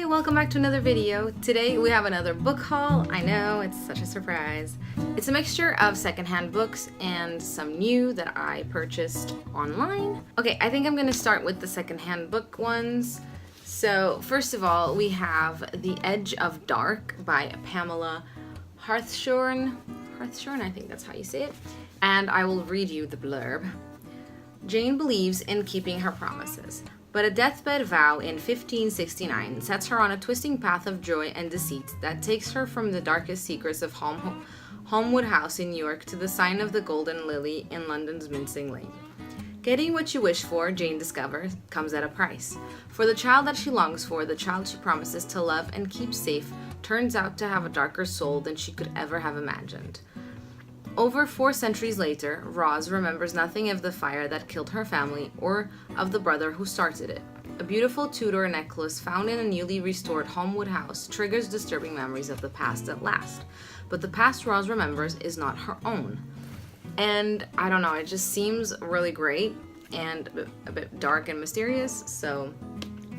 Hi, welcome back to another video. Today we have another book haul. I know, it's such a surprise. It's a mixture of secondhand books and some new that I purchased online. Okay, I think I'm gonna start with the secondhand book ones. So first of all, we have The Edge of Dark by Pamela Hartshorn. Hartshorn, I think that's how you say it. And I will read you the blurb. Jane believes in keeping her promises, but a deathbed vow in 1569 sets her on a twisting path of joy and deceit that takes her from the darkest secrets of Holmwood House in New York to the sign of the Golden Lily in London's Mincing Lane. Getting what you wish for, Jane discovers, comes at a price. For the child that she longs for, the child she promises to love and keep safe, turns out to have a darker soul than she could ever have imagined. Over 4 centuries later, Roz remembers nothing of the fire that killed her family or of the brother who started it. A beautiful Tudor necklace found in a newly restored Holmwood house triggers disturbing memories of the past at last. But the past Roz remembers is not her own. And I don't know, it just seems really great and a bit dark and mysterious, so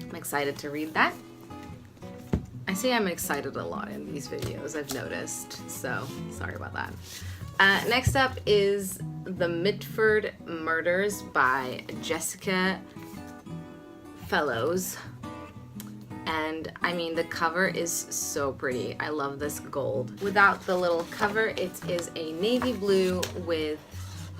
I'm excited to read that. I say I'm excited a lot in these videos, I've noticed, so sorry about that. Next up is The Midford Murders by Jessica Fellows. And I mean, the cover is so pretty. I love this gold. Without the little cover, it is a navy blue with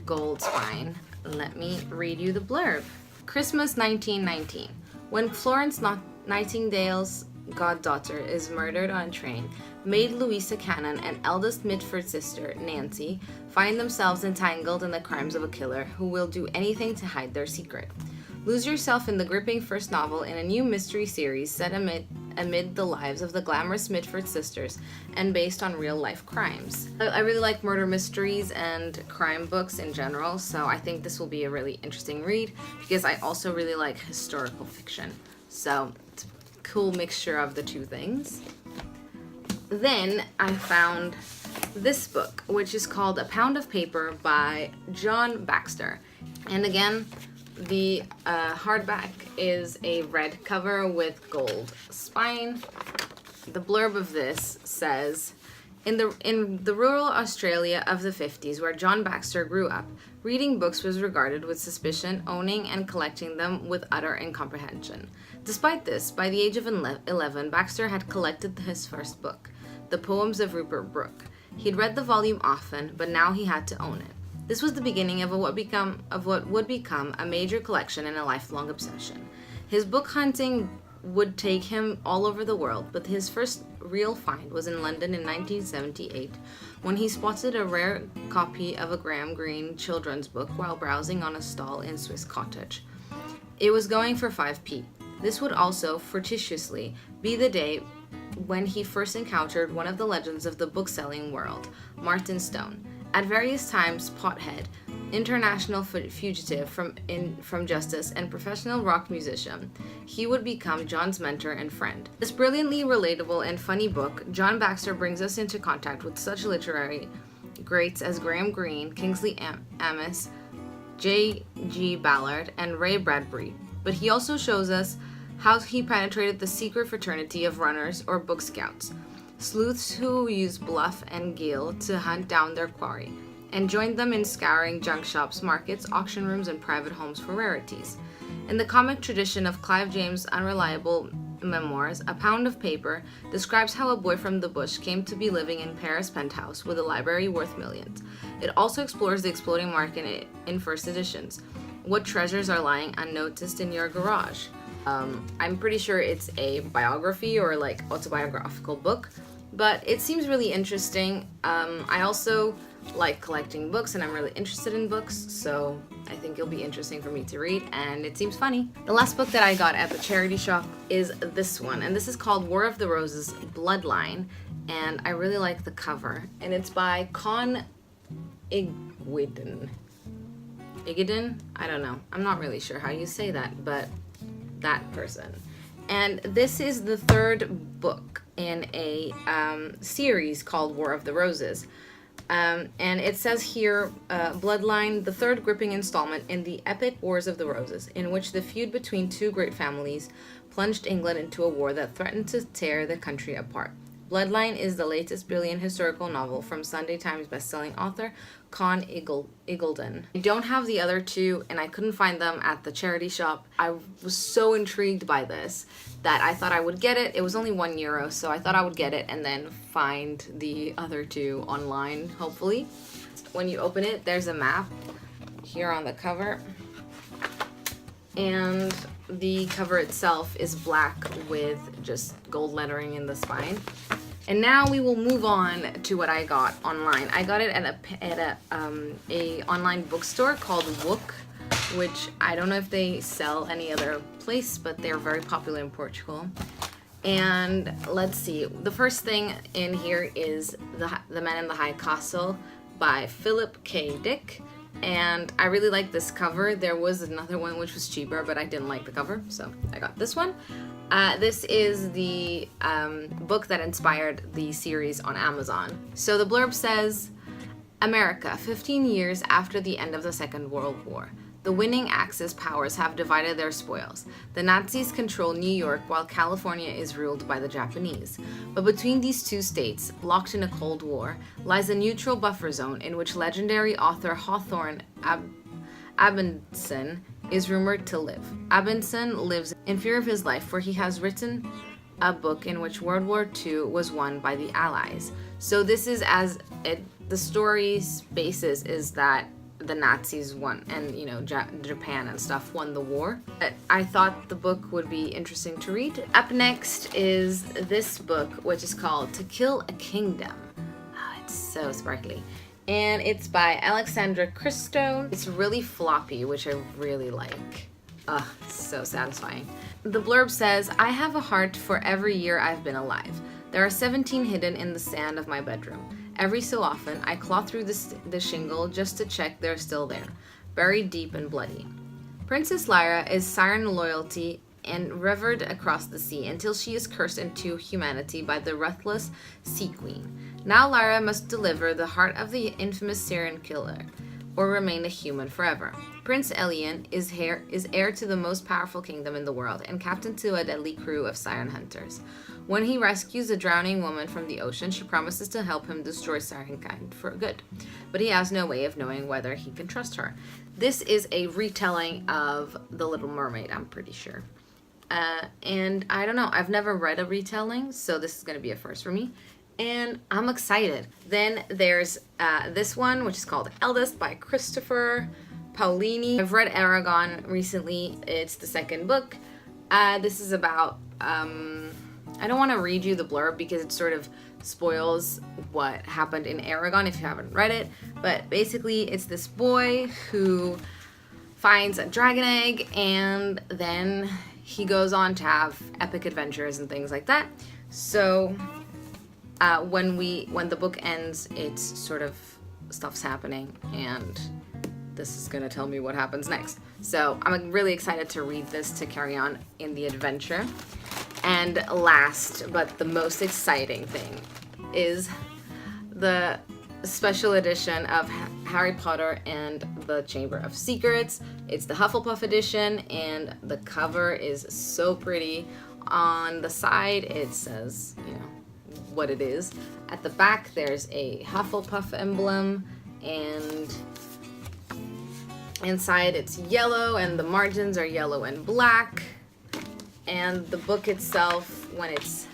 gold spine. Let me read you the blurb. Christmas 1919. When Florence Nightingale's goddaughter is murdered on a train, maid Louisa Cannon and eldest Midford sister, Nancy, find themselves entangled in the crimes of a killer who will do anything to hide their secret. Lose yourself in the gripping first novel in a new mystery series set amid the lives of the glamorous Midford sisters and based on real-life crimes. I really like murder mysteries and crime books in general, so I think this will be a really interesting read because I also really like historical fiction. So it's a cool mixture of the two things. Then I found this book, which is called A Pound of Paper by John Baxter. And again, the hardback is a red cover with gold spine. The blurb of this says, in the rural Australia of the 50s, where John Baxter grew up, reading books was regarded with suspicion, owning and collecting them with utter incomprehension. Despite this, by the age of 11, Baxter had collected his first book, The Poems of Rupert Brooke. He'd read the volume often, but now he had to own it. This was the beginning of what would become a major collection and a lifelong obsession. His book hunting would take him all over the world, but his first real find was in London in 1978, when he spotted a rare copy of a Graham Greene children's book while browsing on a stall in Swiss Cottage. It was going for 5p. This would also, fortuitously, be the day when he first encountered one of the legends of the bookselling world, Martin Stone. At various times, pothead, international fugitive from justice, and professional rock musician, he would become John's mentor and friend. This brilliantly relatable and funny book, John Baxter brings us into contact with such literary greats as Graham Greene, Kingsley Amis, J.G. Ballard, and Ray Bradbury. But he also shows us how he penetrated the secret fraternity of runners or book scouts, sleuths who use bluff and guile to hunt down their quarry, and joined them in scouring junk shops, markets, auction rooms, and private homes for rarities. In the comic tradition of Clive James' unreliable memoirs, A Pound of Paper describes how a boy from the bush came to be living in Paris penthouse with a library worth millions. It also explores the exploding market in first editions. What treasures are lying unnoticed in your garage? I'm pretty sure it's a biography or like autobiographical book, but it seems really interesting. I also like collecting books and I'm really interested in books, so I think it'll be interesting for me to read, and it seems funny. The last book that I got at the charity shop is this one, and this is called War of the Roses, Bloodline, and I really like the cover, and it's by Con Igwidden. Igwidden? I don't know. I'm not really sure how you say that, but that person. And this is the third book in a series called War of the Roses. And it says here, Bloodline, the third gripping installment in the epic Wars of the Roses, in which the feud between two great families plunged England into a war that threatened to tear the country apart. Bloodline is the latest brilliant historical novel from Sunday Times bestselling author Con Iggulden. I don't have the other two, and I couldn't find them at the charity shop. I was so intrigued by this that I thought I would get it. It was only €1, so I thought I would get it and then find the other two online, hopefully. When you open it, there's a map here on the cover. And the cover itself is black with just gold lettering in the spine. And now we will move on to what I got online. I got it at a online bookstore called Wook, which I don't know if they sell any other place, but they're very popular in Portugal. And let's see, the first thing in here is The Man in the High Castle by Philip K. Dick. And I really like this cover. There was another one which was cheaper, but I didn't like the cover, so I got this one. This is the book that inspired the series on Amazon. So the blurb says, America, 15 years after the end of the Second World War. The winning Axis powers have divided their spoils. The Nazis control New York while California is ruled by the Japanese. But between these two states, locked in a Cold War, lies a neutral buffer zone in which legendary author Hawthorne Abenson is rumored to live. Abenson lives in fear of his life, for he has written a book in which World War II was won by the Allies. So this is the story's basis is that the Nazis won, and Japan and stuff won the war. But I thought the book would be interesting to read. Up next is this book, which is called To Kill a Kingdom. Oh, it's so sparkly. And it's by Alexandra Christo. It's really floppy, which I really like. Ugh, so satisfying. The blurb says, I have a heart for every year I've been alive. There are 17 hidden in the sand of my bedroom. Every so often, I claw through the shingle just to check they're still there, buried deep and bloody. Princess Lyra is siren loyalty and revered across the sea until she is cursed into humanity by the ruthless Sea Queen. Now Lyra must deliver the heart of the infamous Siren killer, or remain a human forever. Prince Elian is heir to the most powerful kingdom in the world and captain to a deadly crew of siren hunters. When he rescues a drowning woman from the ocean, she promises to help him destroy sirenkind for good. But he has no way of knowing whether he can trust her. This is a retelling of The Little Mermaid, I'm pretty sure. And I don't know, I've never read a retelling, so this is going to be a first for me. And I'm excited. Then there's this one, which is called Eldest by Christopher Paolini. I've read Aragon recently. It's the second book. This is about... I don't want to read you the blurb because it sort of spoils what happened in Aragon if you haven't read it. But basically, it's this boy who finds a dragon egg and then he goes on to have epic adventures and things like that. So when the book ends, it's sort of stuff's happening and this is gonna tell me what happens next. So I'm really excited to read this to carry on in the adventure. And last but the most exciting thing is the special edition of Harry Potter and the Chamber of Secrets. It's the Hufflepuff edition and the cover is so pretty. On the side it says, what it is. At the back there's a Hufflepuff emblem and inside it's yellow and the margins are yellow and black. And the book itself, when it's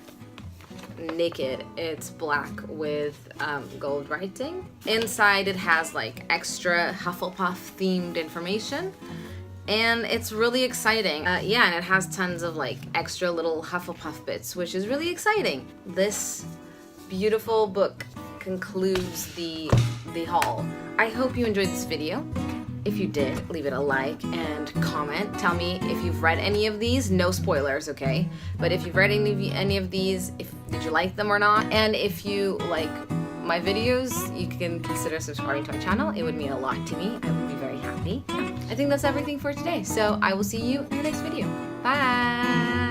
naked, it's black with gold writing. Inside it has like extra Hufflepuff themed information. And it's really exciting. Yeah, and it has tons of like extra little Hufflepuff bits, which is really exciting. This beautiful book concludes the haul. I hope you enjoyed this video. If you did, leave it a like and comment. Tell me if you've read any of these. No spoilers, okay? But if you've read any of these, did you like them or not? And if you like my videos, you can consider subscribing to my channel. It would mean a lot to me. I would be very happy. I think that's everything for today. So I will see you in the next video. Bye!